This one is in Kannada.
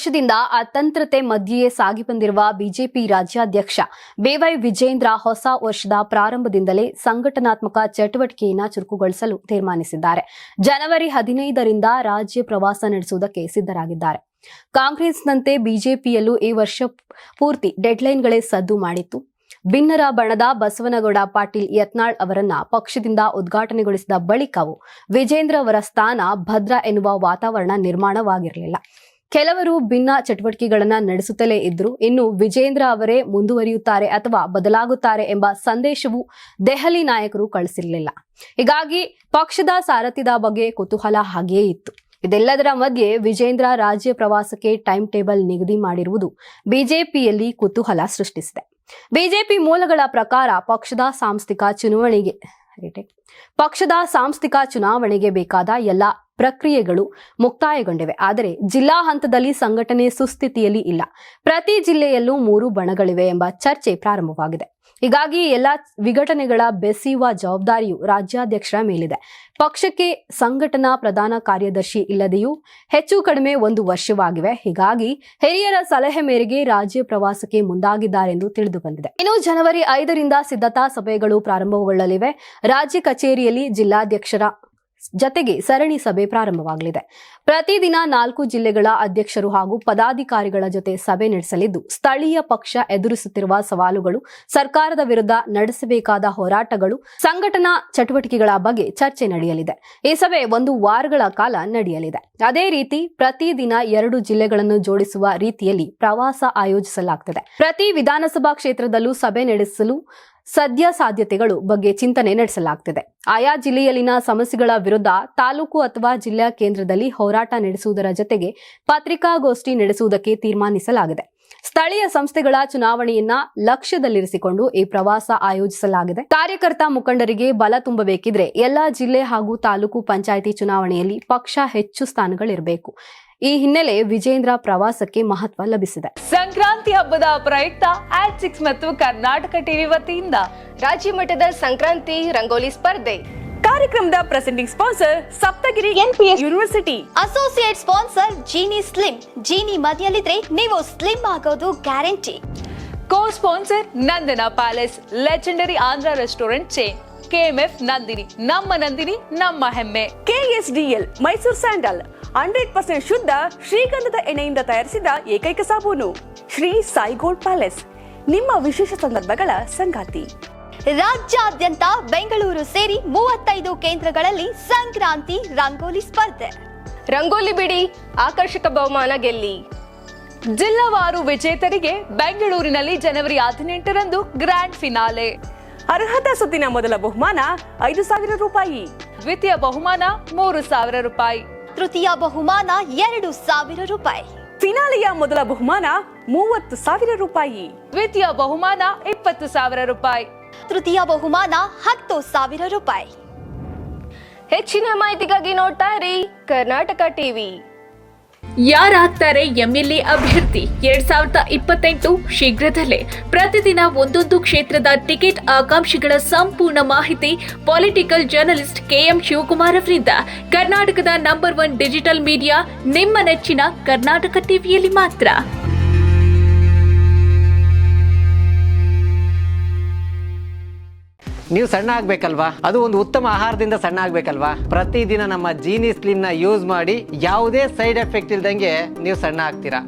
ವರ್ಷದಿಂದ ಅತಂತ್ರತೆ ಮಧ್ಯೆಯೇ ಸಾಗಿ ಬಂದಿರುವ ಬಿಜೆಪಿ ರಾಜ್ಯಾಧ್ಯಕ್ಷ ಬಿವೈ ವಿಜೇಂದ್ರ ಹೊಸ ವರ್ಷದ ಪ್ರಾರಂಭದಿಂದಲೇ ಸಂಘಟನಾತ್ಮಕ ಚಟುವಟಿಕೆಯನ್ನು ಚುರುಕುಗೊಳಿಸಲು ತೀರ್ಮಾನಿಸಿದ್ದಾರೆ. ಜನವರಿ 15ರಿಂದ ರಾಜ್ಯ ಪ್ರವಾಸ ನಡೆಸುವುದಕ್ಕೆ ಸಿದ್ಧರಾಗಿದ್ದಾರೆ. ಕಾಂಗ್ರೆಸ್ನಂತೆ ಬಿಜೆಪಿಯಲ್ಲೂ ಈ ವರ್ಷ ಪೂರ್ತಿ ಡೆಡ್ಲೈನ್ಗಳೇ ಸದ್ದು ಮಾಡಿತ್ತು. ಭಿನ್ನರ ಬಣದ ಬಸವನಗೌಡ ಪಾಟೀಲ್ ಯತ್ನಾಳ್ ಅವರನ್ನ ಪಕ್ಷದಿಂದ ಉದ್ಘಾಟನೆಗೊಳಿಸಿದ ಬಳಿಕವೂ ವಿಜೇಂದ್ರ ಅವರ ಸ್ಥಾನ ಭದ್ರ ಎನ್ನುವ ವಾತಾವರಣ ನಿರ್ಮಾಣವಾಗಿರಲಿಲ್ಲ. ಕೆಲವರು ಭಿನ್ನ ಚಟುವಟಿಕೆಗಳನ್ನು ನಡೆಸುತ್ತಲೇ ಇದ್ರು. ಇನ್ನು ವಿಜೇಂದ್ರ ಅವರೇ ಮುಂದುವರಿಯುತ್ತಾರೆ ಅಥವಾ ಬದಲಾಗುತ್ತಾರೆ ಎಂಬ ಸಂದೇಶವು ದೆಹಲಿ ನಾಯಕರು ಕಳಿಸಿರಲಿಲ್ಲ. ಹೀಗಾಗಿ ಪಕ್ಷದ ಸಾರಥ್ಯದ ಬಗ್ಗೆ ಕುತೂಹಲ ಹಾಗೆಯೇ ಇತ್ತು. ಇದೆಲ್ಲದರ ಮಧ್ಯೆ ವಿಜೇಂದ್ರ ರಾಜ್ಯ ಪ್ರವಾಸಕ್ಕೆ ಟೈಮ್ ಟೇಬಲ್ ನಿಗದಿ ಮಾಡಿರುವುದು ಬಿಜೆಪಿಯಲ್ಲಿ ಕುತೂಹಲ ಸೃಷ್ಟಿಸಿದೆ. ಬಿಜೆಪಿ ಮೂಲಗಳ ಪ್ರಕಾರ ಪಕ್ಷದ ಸಾಂಸ್ಥಿಕ ಚುನಾವಣೆಗೆ ಬೇಕಾದ ಎಲ್ಲ ಪ್ರಕ್ರಿಯೆಗಳು ಮುಕ್ತಾಯಗೊಂಡಿವೆ. ಆದರೆ ಜಿಲ್ಲಾ ಹಂತದಲ್ಲಿ ಸಂಘಟನೆ ಸುಸ್ಥಿತಿಯಲ್ಲಿ ಇಲ್ಲ. ಪ್ರತಿ ಜಿಲ್ಲೆಯಲ್ಲೂ 3 ಬಣಗಳಿವೆ ಎಂಬ ಚರ್ಚೆ ಪ್ರಾರಂಭವಾಗಿದೆ. ಹೀಗಾಗಿ ಎಲ್ಲ ವಿಘಟನೆಗಳ ಬೆಸೆಯುವ ಜವಾಬ್ದಾರಿಯು ರಾಜ್ಯಾಧ್ಯಕ್ಷರ ಮೇಲಿದೆ. ಪಕ್ಷಕ್ಕೆ ಸಂಘಟನಾ ಪ್ರಧಾನ ಕಾರ್ಯದರ್ಶಿ ಇಲ್ಲದೆಯೂ ಹೆಚ್ಚು ಕಡಿಮೆ 1 ವರ್ಷವಾಗಿವೆ. ಹೀಗಾಗಿ ಹಿರಿಯರ ಸಲಹೆ ಮೇರೆಗೆ ರಾಜ್ಯ ಪ್ರವಾಸಕ್ಕೆ ಮುಂದಾಗಿದ್ದಾರೆಂದು ತಿಳಿದು ಬಂದಿದೆ. ಇನ್ನು ಜನವರಿ 5ರಿಂದ ಸಿದ್ಧತಾ ಸಭೆಗಳು ಪ್ರಾರಂಭಗೊಳ್ಳಲಿವೆ. ರಾಜ್ಯ ಕಚೇರಿಯಲ್ಲಿ ಜಿಲ್ಲಾಧ್ಯಕ್ಷರ ಜತೆಗೆ ಸರಣಿ ಸಭೆ ಪ್ರಾರಂಭವಾಗಲಿದೆ. ಪ್ರತಿದಿನ 4 ಜಿಲ್ಲೆಗಳ ಅಧ್ಯಕ್ಷರು ಹಾಗೂ ಪದಾಧಿಕಾರಿಗಳ ಜೊತೆ ಸಭೆ ನಡೆಸಲಿದ್ದು, ಸ್ಥಳೀಯ ಪಕ್ಷ ಎದುರಿಸುತ್ತಿರುವ ಸವಾಲುಗಳು, ಸರ್ಕಾರದ ವಿರುದ್ಧ ನಡೆಸಬೇಕಾದ ಹೋರಾಟಗಳು, ಸಂಘಟನಾ ಚಟುವಟಿಕೆಗಳ ಬಗ್ಗೆ ಚರ್ಚೆ ನಡೆಯಲಿದೆ. ಈ ಸಭೆ 1 ವಾರಗಳ ಕಾಲ ನಡೆಯಲಿದೆ. ಅದೇ ರೀತಿ ಪ್ರತಿದಿನ 2 ಜಿಲ್ಲೆಗಳನ್ನು ಜೋಡಿಸುವ ರೀತಿಯಲ್ಲಿ ಪ್ರವಾಸ ಆಯೋಜಿಸಲಾಗುತ್ತದೆ. ಪ್ರತಿ ವಿಧಾನಸಭಾ ಕ್ಷೇತ್ರದಲ್ಲೂ ಸಭೆ ನಡೆಸಲು ಸಾಧ್ಯತೆಗಳು ಬಗ್ಗೆ ಚಿಂತನೆ ನಡೆಸಲಾಗುತ್ತಿದೆ. ಆಯಾ ಜಿಲ್ಲೆಯಲ್ಲಿನ ಸಮಸ್ಯೆಗಳ ವಿರುದ್ಧ ತಾಲೂಕು ಅಥವಾ ಜಿಲ್ಲಾ ಕೇಂದ್ರದಲ್ಲಿ ಹೋರಾಟ ನಡೆಸುವುದರ ಜೊತೆಗೆ ಪತ್ರಿಕಾಗೋಷ್ಠಿ ನಡೆಸುವುದಕ್ಕೆ ತೀರ್ಮಾನಿಸಲಾಗಿದೆ. ಸ್ಥಳೀಯ ಸಂಸ್ಥೆಗಳ ಚುನಾವಣೆಯನ್ನ ಲಕ್ಷ್ಯದಲ್ಲಿರಿಸಿಕೊಂಡು ಈ ಪ್ರವಾಸ ಆಯೋಜಿಸಲಾಗಿದೆ. ಕಾರ್ಯಕರ್ತ ಮುಖಂಡರಿಗೆ ಬಲ ತುಂಬಬೇಕಿದ್ರೆ ಎಲ್ಲಾ ಜಿಲ್ಲೆ ಹಾಗೂ ತಾಲೂಕು ಪಂಚಾಯಿತಿ ಚುನಾವಣೆಯಲ್ಲಿ ಪಕ್ಷ ಹೆಚ್ಚು ಸ್ಥಾನಗಳಿರಬೇಕು. ಈ ಹಿನ್ನೆಲೆ ವಿಜೇಂದ್ರ ಪ್ರವಾಸಕ್ಕೆ ಮಹತ್ವ ಲಭಿಸಿದೆ. ಸಂಕ್ರಾಂತಿ ಹಬ್ಬದ ಪ್ರಯುಕ್ತ @6 ಮತ್ತು ಕರ್ನಾಟಕ ಟಿವಿ ವತಿಯಿಂದ ರಾಜ್ಯ ಮಟ್ಟದ ಸಂಕ್ರಾಂತಿ ರಂಗೋಲಿ ಸ್ಪರ್ಧೆ. ಕಾರ್ಯಕ್ರಮದ presenting sponsor Saptagiri NPS university. Associate sponsor Genie slim. Genie ಮನೆಯಲ್ಲಿದ್ರೆ ನೀವು ಸ್ಲಿಮ್ ಆಗೋದು guarantee. Co sponsor Nandana palace, legendary Andhra restaurant chain. KMF Nandini, ನಮ್ಮ ನಂದಿನಿ ನಮ್ಮ ಹೆಮ್ಮೆ. KSDL ಮೈಸೂರು ಸ್ಯಾಂಡಲ್ 100% ಶುದ್ಧ ಶ್ರೀಗಂಧದ ಎಣ್ಣೆಯಿಂದ ತಯಾರಿಸಿದ ಏಕೈಕ ಸಾಬೂನು. ಶ್ರೀ ಸಾಯಿ ಗೋಲ್ಡ್ ಪ್ಯಾಲೇಸ್, ನಿಮ್ಮ ವಿಶೇಷ ಸಂದರ್ಭಗಳ ಸಂಗಾತಿ. ರಾಜ್ಯಾದ್ಯಂತ ಬೆಂಗಳೂರು ಸೇರಿ 35 ಕೇಂದ್ರಗಳಲ್ಲಿ ಸಂಕ್ರಾಂತಿ ರಂಗೋಲಿ ಸ್ಪರ್ಧೆ. ರಂಗೋಲಿ ಬಿಡಿ, ಆಕರ್ಷಕ ಬಹುಮಾನ ಗೆಲ್ಲಿ. ಜಿಲ್ಲಾವಾರು ವಿಜೇತರಿಗೆ ಬೆಂಗಳೂರಿನಲ್ಲಿ ಜನವರಿ 18ರಂದು ಗ್ರ್ಯಾಂಡ್ ಫಿನಾಲೆ. ಅರ್ಹತಾ ಸುತ್ತಿನ ಮೊದಲ ಬಹುಮಾನ 5,000 ರೂಪಾಯಿ, ದ್ವಿತೀಯ ಬಹುಮಾನ 3,000 ರೂಪಾಯಿ, ತೃತೀಯ ಬಹುಮಾನ 2,000 ರೂಪಾಯಿ, ಫಿನಾಲೆಯ ಮೊದಲ ಬಹುಮಾನ 30,000 ರೂಪಾಯಿ, ದ್ವಿತೀಯ ಬಹುಮಾನ 20,000 ರೂಪಾಯಿ, ತೃತೀಯ ಬಹುಮಾನ 10,000 ರೂಪಾಯಿ. ಹೆಚ್ಚಿನ ಮಾಹಿತಿಗಾಗಿ ನೋಡ್ತಾ ಇರಿ ಕರ್ನಾಟಕ ಟಿವಿ. ಯಾರಾಗ್ತಾರೆ MLA ಅಭ್ಯರ್ಥಿ 2028 ಶೀಘ್ರದಲ್ಲೇ. ಪ್ರತಿದಿನ ಒಂದೊಂದು ಕ್ಷೇತ್ರದ ಟಿಕೆಟ್ ಆಕಾಂಕ್ಷಿಗಳ ಸಂಪೂರ್ಣ ಮಾಹಿತಿ ಪೊಲಿಟಿಕಲ್ ಜರ್ನಲಿಸ್ಟ್ KM ಶಿವಕುಮಾರ್ ಅವರಿಂದ. ಕರ್ನಾಟಕದ ನಂಬರ್ 1 ಡಿಜಿಟಲ್ ಮೀಡಿಯಾ ನಿಮ್ಮ ನೆಚ್ಚಿನ ಕರ್ನಾಟಕ ಟಿವಿಯಲ್ಲಿ ಮಾತ್ರ. ನೀವು ಸಣ್ಣ ಆಗ್ಬೇಕಲ್ವಾ? ಅದು ಒಂದು ಉತ್ತಮ ಆಹಾರದಿಂದ ಸಣ್ಣ ಆಗ್ಬೇಕಲ್ವಾ? ಪ್ರತಿದಿನ ನಮ್ಮ ಜೀನಿ ಸ್ಲಿಮ್ನ ಯೂಸ್ ಮಾಡಿ ಯಾವುದೇ ಸೈಡ್ ಎಫೆಕ್ಟ್ ಇಲ್ದಂಗೆ ನೀವು ಸಣ್ಣ ಆಗ್ತೀರಾ.